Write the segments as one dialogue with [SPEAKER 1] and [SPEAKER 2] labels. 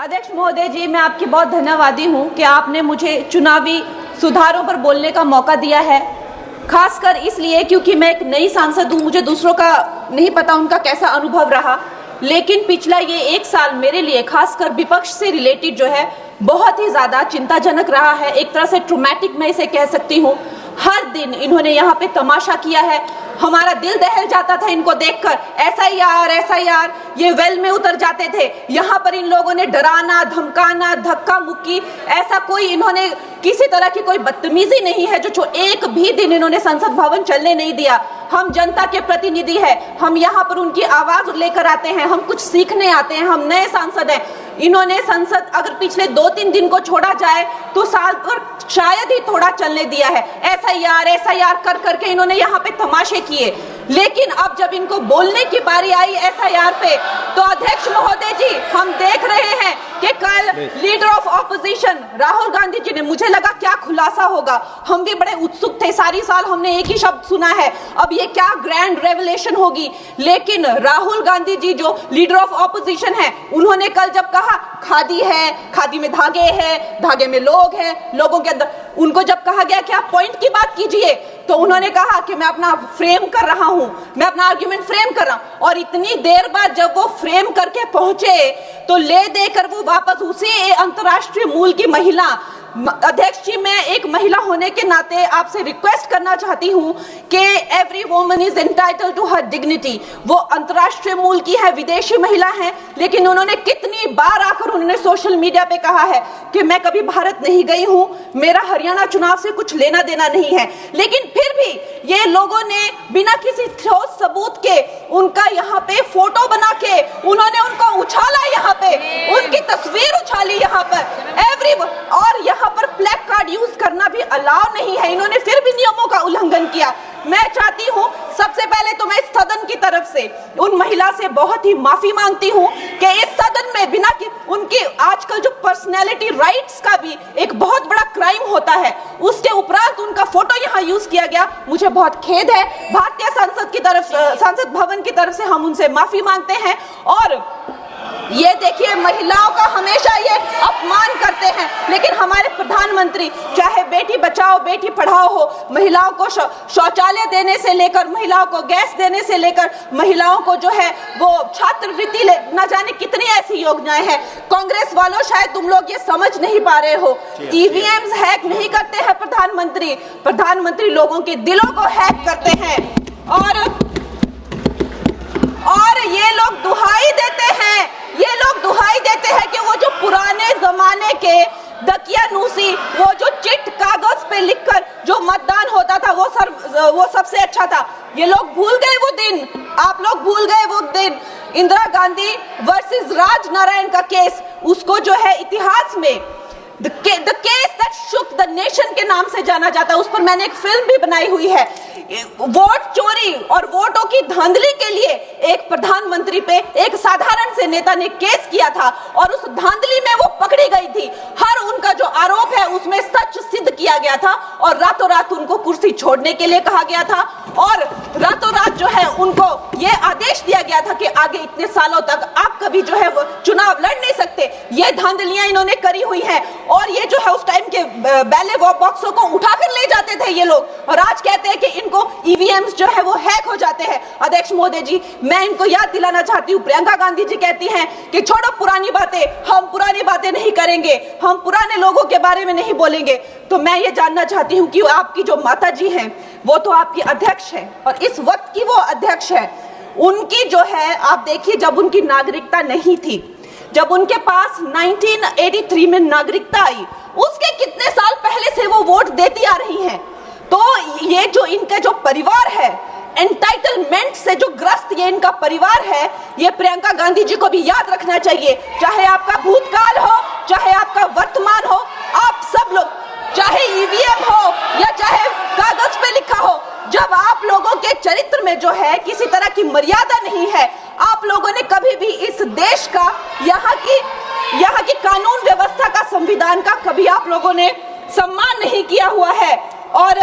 [SPEAKER 1] अध्यक्ष महोदय जी, मैं आपकी बहुत धन्यवादी हूं कि आपने मुझे चुनावी सुधारों पर बोलने का मौका दिया है, खासकर इसलिए क्योंकि मैं एक नई सांसद हूं। मुझे दूसरों का नहीं पता उनका कैसा अनुभव रहा, लेकिन पिछला ये एक साल मेरे लिए खासकर विपक्ष से रिलेटेड जो है बहुत ही ज्यादा चिंताजनक रहा है। एक तरह से ट्रॉमेटिक मैं इसे कह सकती हूँ। हर दिन इन्होंने यहाँ पे तमाशा किया है, हमारा दिल दहल जाता था इनको देखकर। एसआईआर ये वेल में उतर जाते थे। यहाँ पर इन लोगों ने डराना, धमकाना, धक्का मुक्की, ऐसा कोई इन्होंने किसी तरह की कोई बदतमीजी नहीं है जो एक भी दिन इन्होंने संसद भवन चलने नहीं दिया। हम जनता के प्रतिनिधि हैं, हम यहाँ पर उनकी आवाज लेकर आते हैं, हम कुछ सीखने आते हैं, हम नए सांसद हैं। इन्होंने संसद अगर पिछले 2-3 दिन को छोड़ा जाए तो साल पर शायद ही थोड़ा चलने दिया है। एसआईआर कर करके इन्होंने यहाँ पे तमाशे किए, लेकिन अब जब इनको बोलने की बारी आई एसआईआर पे, तो अध्यक्ष महोदय जी हम देख रहे हैं कि कल leader of opposition Rahul Gandhi ji ने, मुझे लगा क्या खुलासा होगा, हम भी बड़े उत्सुक थे। सारी साल हमने एक ही शब्द सुना है, अब ये क्या ग्रैंड रेवलेशन होगी। लेकिन राहुल गांधी जी जो लीडर ऑफ ऑपोजिशन है, उन्होंने कल जब कहा खादी है, खादी में धागे हैं, धागे में लोग हैं, लोगों के अंदर, उनको जब कहा गया कि आप पॉइंट की बात कीजिए, तो उन्होंने कहा कि मैं अपना फ्रेम कर रहा हूं, मैं अपना आर्ग्यूमेंट फ्रेम कर रहा हूं। और इतनी देर बाद जब वो फ्रेम करके पहुंचे तो ले देकर वो वापस उसी अंतर्राष्ट्रीय मूल की महिला, अध्यक्ष जी मैं एक महिला होने के नाते आपसे रिक्वेस्ट करना चाहती हूं कि every woman is entitled to her dignity. वो अंतर्राष्ट्रीय मूल की है, विदेशी महिला है, लेकिन उन्होंने कितनी बार आकर उन्होंने सोशल मीडिया पे कहा है कि मैं कभी भारत नहीं गई हूं, मेरा हरियाणा चुनाव से कुछ लेना देना नहीं है। लेकिन फिर भी ये लोगों ने बिना किसी ठोस सबूत के उनका यहाँ पे फोटो बना के उन्होंने उनको उछाला, यहाँ पे उनकी तस्वीर उछाली यहाँ पर एवरी, और यहाँ पर प्लेक कार्ड यूज करना भी अलाउ नहीं है। इन्होंने फिर भी नियमों का उल्लंघन किया। मैं चाहती हूं सबसे पहले तो मैं इस सदन की तरफ से उन महिला से बहुत ही माफी मांगती हूं कि इस सदन में बिना कि उनकी आजकल जो पर्सनैलिटी राइट्स का भी एक बहुत बड़ा क्राइम होता है, उसके उपरांत उनका फोटो यहाँ यूज किया गया। मुझे बहुत खेद है। भारतीय संसद की तरफ, संसद भवन की तरफ से हम उनसे माफी मांगते हैं। और ये देखिए, महिलाओं का हमेशा ये अपमान करते हैं, लेकिन हमारे प्रधानमंत्री चाहे बेटी बचाओ बेटी पढ़ाओ हो, महिलाओं को शौचालय देने से लेकर, महिलाओं को गैस देने से लेकर, महिलाओं को जो है वो छात्रवृत्ति, न जाने कितनी ऐसी योजनाएं हैं। कांग्रेस वालों शायद तुम लोग ये समझ नहीं पा रहे हो, ईवीएम्स हैक नहीं करते हैं प्रधानमंत्री लोगों के दिलों को हैक करते हैं। और ये लोग दुहाई देते हैं कि वो जो पुराने जमाने के दकियानूसी, वो जो चिट कागज पे लिखकर जो मतदान होता था वो सबसे अच्छा था। ये लोग भूल गए वो दिन, आप लोग भूल गए वो दिन। इंदिरा गांधी वर्सेस राजनारायण का केस, उसको जो है इतिहास में The case that shook the nation के नाम से जाना जाता है। उस पर मैंने एक फिल्म भी बनाई हुई है। वोट चोरी और वोटों की धांधली के लिए एक प्रधानमंत्री पे एक साधारण से नेता ने केस किया था, और उस धांधली में वो पकड़ी गई थी। हर उनका जो आरोप है उसमें सच सिद्ध किया गया था, और रातों रात उनको कुर्सी छोड़ने के लिए कहा गया था, और रातों रात जो है उनको ये आदेश दिया गया था कि आगे इतने सालों तक आप कभी जो है वो चुनाव लड़ नहीं सकते। ये धांधलियां इन्होंने करी हुई हैं, और ये जो है उस टाइम के बैलेट बॉक्सों को उठाकर ले जाते थे ये लोग, और आज कहते हैं कि इनको ईवीएम्स जो है वो हैक हो जाते हैं। अध्यक्ष महोदय जी, मैं इनको याद दिलाना चाहती हूँ, प्रियंका गांधी जी कहती हैं कि छोड़ो पुरानी बातें, हम पुरानी बातें नहीं करेंगे, हम पुराने लोगों के बारे में नहीं बोलेंगे। तो मैं ये जानना चाहती हूँ कि आपकी जो माता जी हैं वो तो आपकी अध्यक्ष है, और इस वक्त की वो अध्यक्ष है। उनकी जो है, आप देखिए, जब उनकी नागरिकता नहीं थी, जब उनके पास 1983 में नागरिकता आई, उसके कितने साल पहले से वो वोट देती आ रही हैं। तो ये जो इनका जो परिवार है, एंटाइटलमेंट से जो ग्रस्त ये इनका परिवार है, ये प्रियंका गांधी जी को भी याद रखना चाहिए। चाहे आपका भूतकाल हो, चाहे आपका वर्तमान हो, आप सब लोग, चाहे ईवीएम हो या चाहे कागज पे लिखा हो, जब आप लोगों के चरित्र में जो है किसी तरह की मर्यादा नहीं है, आप लोगों ने कभी भी इस देश का, यहाँ की कानून व्यवस्था का, संविधान का कभी आप लोगों ने सम्मान नहीं किया हुआ है। और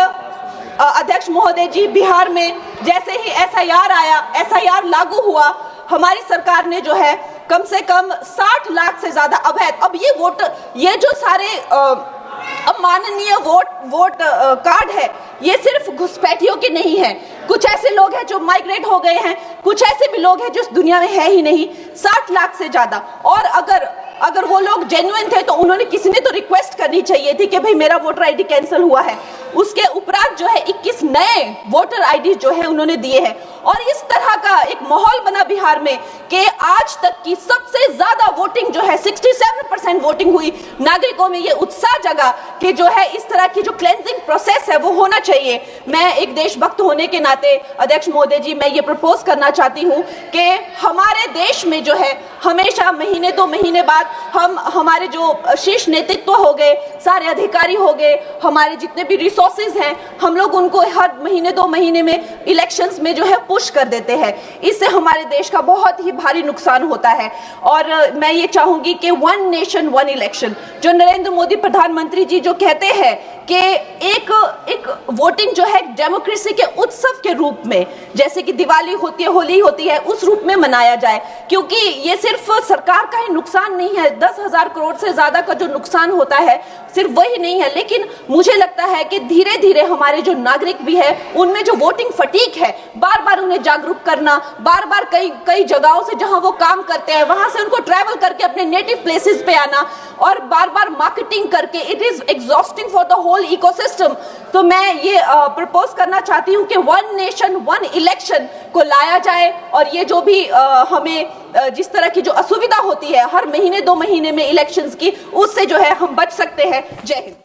[SPEAKER 1] अध्यक्ष महोदय जी, बिहार में जैसे ही एसआईआर आया, एसआईआर लागू हुआ, हमारी सरकार ने जो है कम से कम 60 लाख से ज्यादा अवैध। अब ये वोटर, ये जो सारे अमाननीय वोट कार्ड है, ये सिर्फ घुसपैठियों के नहीं है। कुछ ऐसे लोग हैं जो माइग्रेट हो गए हैं, कुछ ऐसे भी लोग हैं जो इस दुनिया में है ही नहीं। 60 लाख से ज्यादा। और अगर वो लोग जेन्युइन थे तो उन्होंने, किसी ने तो रिक्वेस्ट करनी चाहिए थी कि भाई मेरा वोटर आईडी कैंसिल हुआ है। उसके उपरांत जो है 21 नए वोटर आईडी जो है उन्होंने दिए हैं। और इस तरह का एक माहौल बना बिहार में कि आज तक की सबसे ज्यादा वोटिंग जो है 67% वोटिंग हुई। नागरिकों में ये उत्साह जगा कि जो है इस तरह की जो क्लेंजिंग प्रोसेस है वो होना चाहिए। मैं एक देशभक्त होने के नाते अध्यक्ष महोदय जी, मैं ये प्रपोज करना चाहती हूँ कि हमारे देश में जो है हमेशा महीने 2 महीने बाद हमारे जो शीर्ष नेतृत्व हो गए, सारे अधिकारी हो गए, हमारे जितने भी रिसोर्सेज हैं, हम लोग उनको हर महीने 2 महीने में इलेक्शंस में जो है पुश कर देते हैं। इससे हमारे देश का बहुत ही भारी नुकसान होता है। और मैं ये चाहूंगी कि 1 नेशन 1 इलेक्शन, जो नरेंद्र मोदी प्रधानमंत्री जी जो कहते हैं कि एक वोटिंग जो है डेमोक्रेसी के उत्सव के रूप में, जैसे कि दिवाली होती है, होली होती है, उस रूप में मनाया जाए। क्योंकि ये सिर्फ सरकार का ही नुकसान नहीं है, 10,000 करोड़ से ज्यादा का जो नुकसान होता है सिर्फ वही नहीं है, लेकिन मुझे लगता है कि धीरे धीरे हमारे जो नागरिक भी है उनमें जो वोटिंग फटीक है, बार बार उन्हें जागरूक करना, बार बार कई जगहों से जहां वो काम करते हैं वहां से उनको ट्रैवल करके अपने नेटिव प्लेसेस पे आना और बार बार मार्केटिंग करके, it is exhausting for the whole ecosystem. तो मैं ये प्रपोज करना चाहती हूँ कि 1 नेशन 1 इलेक्शन को लाया जाए। और ये जो भी हमें जिस तरह की जो असुविधा होती है हर महीने 2 महीने में इलेक्शंस की, उससे जो है हम बच सकते हैं। जय हिंद।